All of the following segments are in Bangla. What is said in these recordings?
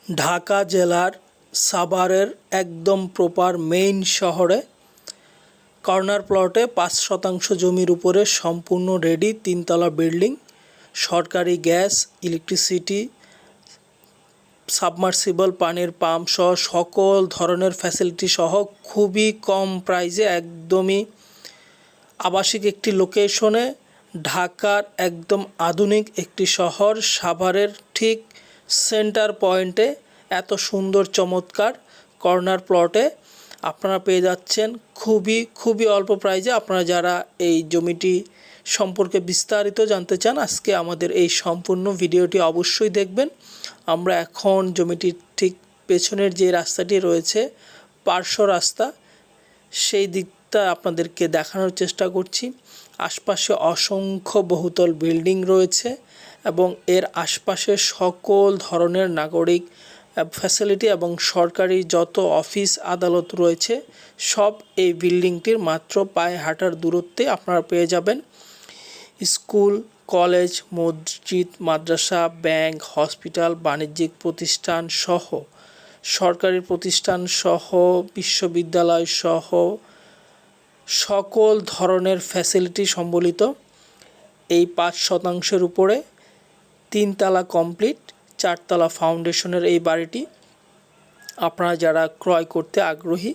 ঢাকা জেলার সাভারের একদম প্রপার মেইন শহরে কর্নার প্লটে ৫% জমির উপরে সম্পূর্ণ রেডি ৩তলা বিল্ডিং, সরকারি গ্যাস, ইলেকট্রিসিটি, সাবমার্সিবল পানির পাম্প সহ সকল ধরনের ফ্যাসিলিটি সহ খুবই কম প্রাইসে একদমই আবাসিক একটি লোকেশনে ঢাকার একদম আধুনিক একটি শহর সাভারের ঠিক সেন্টার পয়েন্টে এত সুন্দর চমৎকার কর্নার প্লটে আপনারা পেয়ে যাচ্ছেন খুবই অল্প প্রাইসে। আপনারা যারা এই জমিটি সম্পর্কে বিস্তারিত জানতে চান, আজকে আমাদের এই সম্পূর্ণ ভিডিওটি অবশ্যই দেখবেন। আমরা এখন জমিটির ঠিক পেছনের যে রাস্তাটি রয়েছে পার্শ্ব রাস্তা, সেই দিকটা আপনাদেরকে দেখানোর চেষ্টা করছি। আশপাশে অসংখ্য বহুতল বিল্ডিং রয়েছে এবং এর আশপাশে সকল ধরনের নাগরিক ফ্যাসিলিটি এবং সরকারি যত অফিস আদালত রয়েছে সব এই বিল্ডিংটির মাত্র পায়ে হাঁটার দূরত্বে আপনারা পেয়ে যাবেন। স্কুল, কলেজ, মসজিদ, মাদ্রাসা, ব্যাংক, হসপিটাল, বাণিজ্যিক প্রতিষ্ঠান সহ সরকারি প্রতিষ্ঠান সহ বিশ্ববিদ্যালয় সহ সকল ধরনের ফ্যাসিলিটি সম্বলিত এই ৫% উপরে ৩তলা কমপ্লিট ৪তলা ফাউন্ডেশনের এই বাড়িটি আপনারা যারা ক্রয় করতে আগ্রহী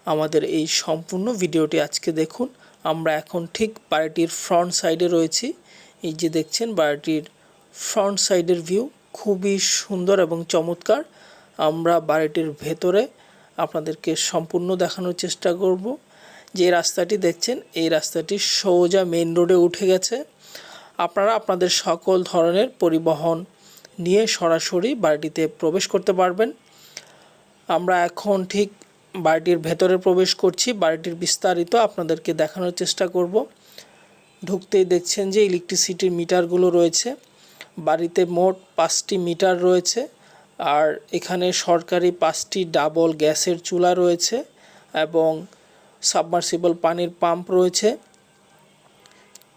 আমাদের এই সম্পূর্ণ ভিডিওটি আজকে দেখুন। আমরা এখন ঠিক বাড়িটির ফ্রন্ট সাইডে রয়েছি। এই যে দেখছেন বাড়িটির ফ্রন্ট সাইডের ভিউ খুবই সুন্দর এবং চমৎকার। আমরা বাড়িটির ভেতরে আপনাদেরকে সম্পূর্ণ দেখানোর চেষ্টা করব। যে রাস্তাটি দেখছেন এই রাস্তাটি সোজা মেইন রোডে উঠে গেছে। আপনারা আপনাদের সকল ধরনের পরিবহন নিয়ে সরাসরি বাড়িটিতে প্রবেশ করতে পারবেন। আমরা এখন ঠিক বাড়িটির ভেতরে প্রবেশ করছি। বাড়িটির বিস্তারিত আপনাদেরকে দেখানোর চেষ্টা করব। ঢুকতেই দেখছেন যে ইলেকট্রিসিটির মিটারগুলো রয়েছে। বাড়িতে মোট 5টি মিটার রয়েছে আর এখানে সরকারি 5টি ডাবল গ্যাসের চুলা রয়েছে এবং সাবমার্সিবল পানির পাম্প রয়েছে।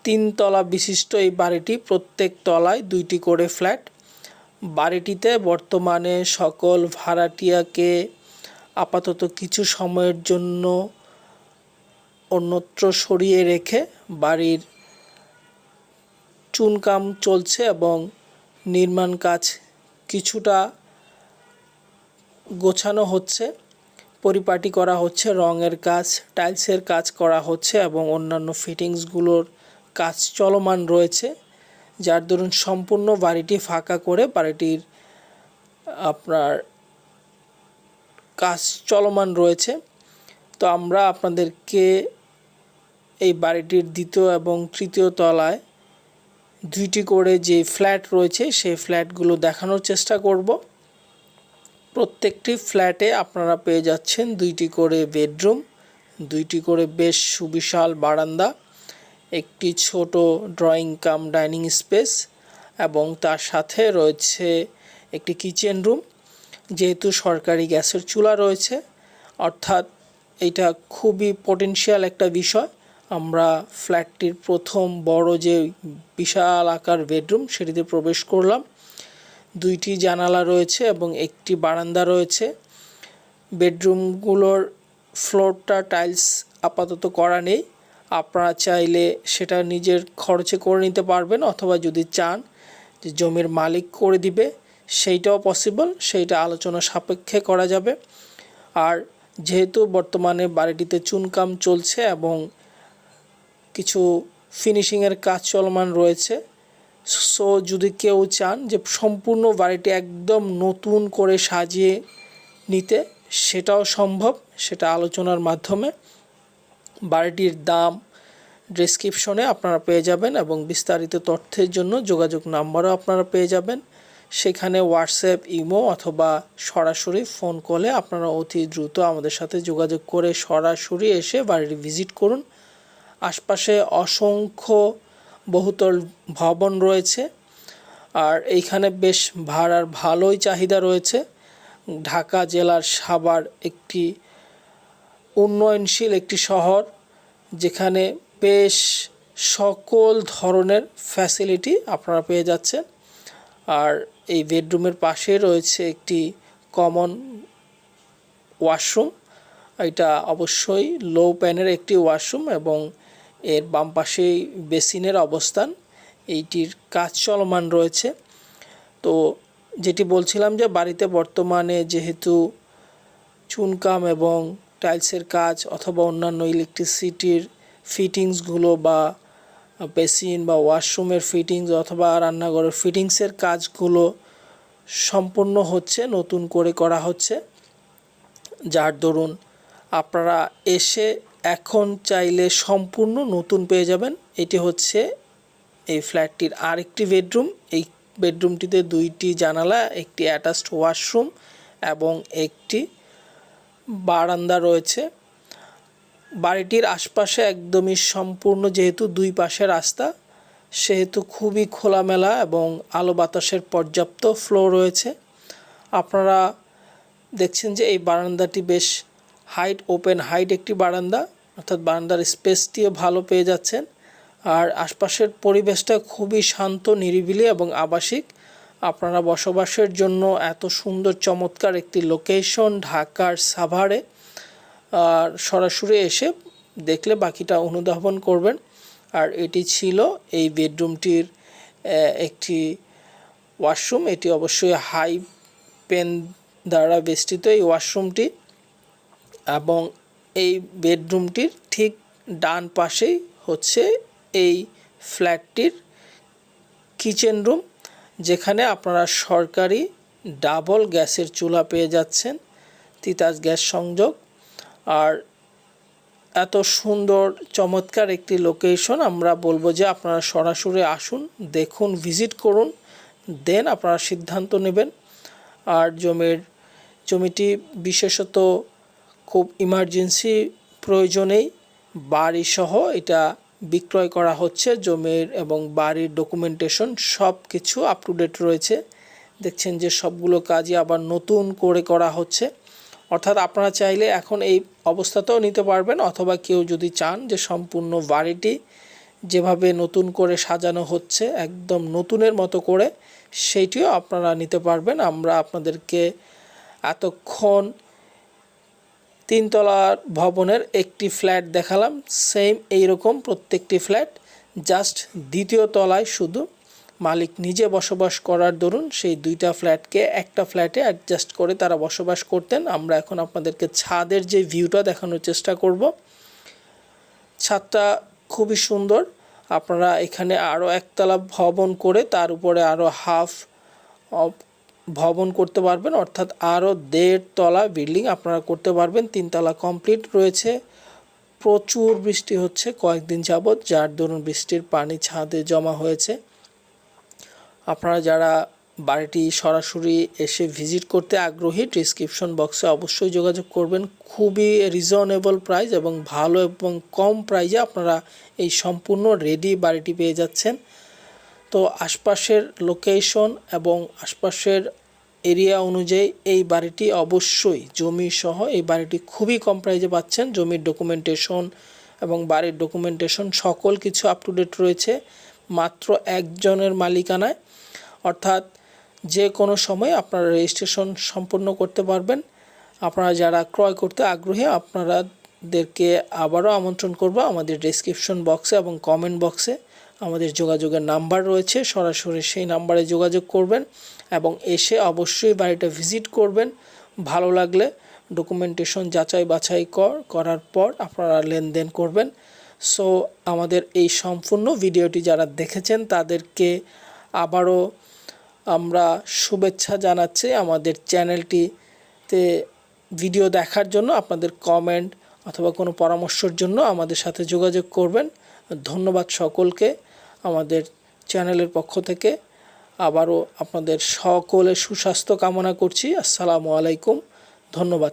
3তলা বিশিষ্ট এই বাড়িটি, প্রত্যেক তলায় 2টি করে ফ্ল্যাট। বাড়িটিতে বর্তমানে সকল ভাড়াটিয়াকে আপাতত কিছু সময়ের জন্য অন্যত্র সরিয়ে রেখে বাড়ির চুনকাম চলছে এবং নির্মাণ কাজ কিছুটা গোছানো হচ্ছে, পরিপাটি করা হচ্ছে, রঙের কাজ, টাইলসের কাজ করা হচ্ছে এবং অন্যান্য ফিটিংসগুলোর কাজ চলমান রয়েছে, যার দরুন সম্পূর্ণ বাড়িটি ফাঁকা করে বাড়িটির আপনার কাজ চলমান রয়েছে। তো আমরা আপনাদেরকে এই বাড়িটির 2য় এবং 3য় তলায় 2টি করে যে ফ্ল্যাট রয়েছে সেই ফ্ল্যাটগুলো দেখানোর চেষ্টা করব। প্রত্যেকটি ফ্ল্যাটে আপনারা পেয়ে যাচ্ছেন 2টি করে বেডরুম, 2টি করে বেশ সুবিশাল বারান্দা, একটি ছোট ড্রয়িং কাম ডাইনিং স্পেস এবং তার সাথে রয়েছে একটি কিচেন রুম। যেহেতু সরকারি গ্যাসের চুলা রয়েছে অর্থাৎ এটা খুবই পটেনশিয়াল একটা বিষয়। আমরা ফ্ল্যাটটির প্রথম বড় যে বিশাল আকার বেডরুম সেটিতে প্রবেশ করলাম। 2টি জানালা রয়েছে এবং একটি বারান্দা রয়েছে। বেডরুমগুলোর ফ্লোরটা টাইলস আপাতত করা নেই, আপনারা চাইলে সেটা নিজের খরচে করে নিতে পারবেন অথবা যদি চান যে জমির মালিক করে দিবে সেইটাও পসিবল, সেইটা আলোচনা সাপেক্ষে করা যাবে। আর যেহেতু বর্তমানে বাড়িটিতে চুনকাম চলছে এবং কিছু ফিনিশিংয়ের কাজ চলমান রয়েছে, সো যদি কেউ চান যে সম্পূর্ণ বাড়িটি একদম নতুন করে সাজিয়ে নিতে সেটাও সম্ভব, সেটা আলোচনার মাধ্যমে। বাড়িটির দাম ডেসক্রিপশনে আপনারা পেয়ে যাবেন এবং বিস্তারিত তথ্যের জন্য যোগাযোগ নাম্বারও আপনারা পেয়ে যাবেন। সেখানে হোয়াটসঅ্যাপ, ইমো অথবা সরাসরি ফোন কলে আপনারা অতি দ্রুত আমাদের সাথে যোগাযোগ করে সরাসরি এসে বাড়িটি ভিজিট করুন। আশপাশে অসংখ্য বহুতল ভবন রয়েছে আর এইখানে বেশ ভাড়ার ভালোই চাহিদা রয়েছে। ঢাকা জেলার সাভার একটি উন্নয়নশীল একটি শহর, যেখানে বেশ সকল ধরনের ফ্যাসিলিটি আপনারা পেয়ে যাচ্ছেন। আর এই বেডরুমের পাশে রয়েছে একটি কমন ওয়াশরুম। এটা অবশ্যই লো প্যানের একটি ওয়াশরুম এবং এর বাম পাশেই বেসিনের অবস্থান। এইটির কাজ চলমান রয়েছে। তো যেটি বলছিলাম যে বাড়িতে বর্তমানে যেহেতু চুনকাম এবং টাইলসের কাজ অথবা অন্যান্য ইলেকট্রিসিটির ফিটিংসগুলো বা বেসিন বা ওয়াশরুমের ফিটিংস অথবা রান্নাঘরের ফিটিংসের কাজগুলো সম্পূর্ণ হচ্ছে, নতুন করে করা হচ্ছে, যার দরুন আপনারা এসে এখন চাইলে সম্পূর্ণ নতুন পেয়ে যাবেন। এটি হচ্ছে এই ফ্ল্যাটটির আরেকটি বেডরুম। এই বেডরুমটিতে 2টি জানালা, একটি অ্যাটাচড ওয়াশরুম এবং একটি বারান্দা রয়েছে। বাড়িটির আশপাশে একদমই সম্পূর্ণ, যেহেতু 2 পাশে রাস্তা, সেহেতু খুবই খোলামেলা এবং আলো বাতাসের পর্যাপ্ত ফ্লো রয়েছে। আপনারা দেখছেন যে এই বারান্দাটি বেশ ওপেন হাইট একটি বারান্দা, অর্থাৎ বারান্দার স্পেসটিও ভালো পেয়ে যাচ্ছেন। আর আশপাশের পরিবেশটা খুবই শান্ত, নিরিবিলি এবং আবাসিক। আপনারা বসবাসের জন্য এত সুন্দর চমৎকার একটি লোকেশন ঢাকার সাভারে, আর সরাসরি এসে দেখলে বাকিটা অনুধাবন করবেন। আর এটি ছিল এই বেডরুমটির একটি ওয়াশরুম। এটি অবশ্যই হাই পেন দ্বারা বেষ্টিত এই ওয়াশরুমটি, এবং এই বেডরুমটির ঠিক ডান পাশেই হচ্ছে এই ফ্ল্যাটটির কিচেন রুম, যেখানে আপনারা সরকারি ডাবল গ্যাসের চুলা পেয়ে যাচ্ছেন, তিতাস গ্যাস সংযোগ। আর এত সুন্দর চমৎকার একটি লোকেশন, আমরা বলবো যে আপনারা সরাসরি আসুন, দেখুন, ভিজিট করুন, দেন আপনারা সিদ্ধান্ত নেবেন। আর জমিটি বিশেষত খুব ইমার্জেন্সি প্রয়োজনেই বাড়িসহ এটা বিক্রয় করা হচ্ছে। জমির এবং বাড়ির ডকুমেন্টেশন সব কিছু আপ টু ডেট রয়েছে। দেখছেন যে সবগুলো কাজই আবার নতুন করে করা হচ্ছে। অর্থাৎ আপনারা চাইলে এখন এই অবস্থাতেও নিতে পারবেন, অথবা কেউ যদি চান যে সম্পূর্ণ বাড়িটি যেভাবে নতুন করে সাজানো হচ্ছে একদম নতুনের মতো করে, সেইটিও আপনারা নিতে পারবেন। আমরা আপনাদেরকে এতক্ষণ 3 তলার ভবনের একটি ফ্ল্যাট দেখালাম, সেম এইরকম প্রত্যেকটি ফ্ল্যাট, জাস্ট 2য় তলায় শুধু মালিক নিজে বসবাস করার দরুন সেই 2টা ফ্ল্যাটকে একটা ফ্ল্যাটে অ্যাডজাস্ট করে তারা বসবাস করতেন। আমরা এখন আপনাদেরকে ছাদের যে ভিউটা দেখানোর চেষ্টা করব। ছাদটা খুবই সুন্দর। আপনারা এখানে আরও একতলা ভবন করে তার উপরে আরও হাফ ভবন করতে পারবেন, অর্থাৎ আরও 1.5 তলা বিল্ডিং আপনারা করতে পারবেন। 3 তলা কমপ্লিট রয়েছে। প্রচুর বৃষ্টি হচ্ছে কয়েকদিন যাবৎ, যার দরুন বৃষ্টির পানি ছাদে জমা হয়েছে। আপনারা যারা বাড়িটি সরাসরি এসে ভিজিট করতে আগ্রহী, ডেসক্রিপশন বক্সে অবশ্যই যোগাযোগ করবেন। খুবই রিজনেবল প্রাইস এবং ভালো এবং কম প্রাইসে আপনারা এই সম্পূর্ণ রেডি বাড়িটি পেয়ে যাচ্ছেন। তো আশপাশের লোকেশন এবং আশপাশের এরিয়া অনুযায়ী এই বাড়িটি অবশ্যই জমি সহ এই বাড়িটি খুবই কম প্রাইসে পাচ্ছেন। জমির ডকুমেন্টেশন এবং বাড়ির ডকুমেন্টেশন সকল কিছু আপ টু ডেট রয়েছে, মাত্র একজনের মালিকানায়। অর্থাৎ যে কোনো সময় আপনারা রেজিস্ট্রেশন সম্পূর্ণ করতে পারবেন। আপনারা যারা ক্রয় করতে আগ্রহী, আপনাদেরকে আবারও আমন্ত্রণ করব আমাদের ডেসক্রিপশন বক্সে এবং কমেন্ট বক্সে আমাদের যোগাযোগের নাম্বার রয়েছে, সরাসরি সেই নাম্বারে যোগাযোগ করবেন এবং এসে অবশ্যই বাড়িটা ভিজিট করবেন। ভালো লাগলে ডকুমেন্টেশন যাচাই বাছাই করার পর আপনারা লেনদেন করবেন। সো আমাদের এই সম্পূর্ণ ভিডিওটি যারা দেখেছেন তাদেরকে আবারও আমরা শুভেচ্ছা জানাচ্ছি। আমাদের চ্যানেলটিতে ভিডিও দেখার জন্য আপনাদের কমেন্ট অথবা কোনো পরামর্শের জন্য আমাদের সাথে যোগাযোগ করবেন। ধন্যবাদ সকলকে আমাদের চ্যানেলের পক্ষ থেকে। আবারও আপনাদের সকলের সুস্বাস্থ্য কামনা করছি। আসসালামু আলাইকুম। ধন্যবাদ।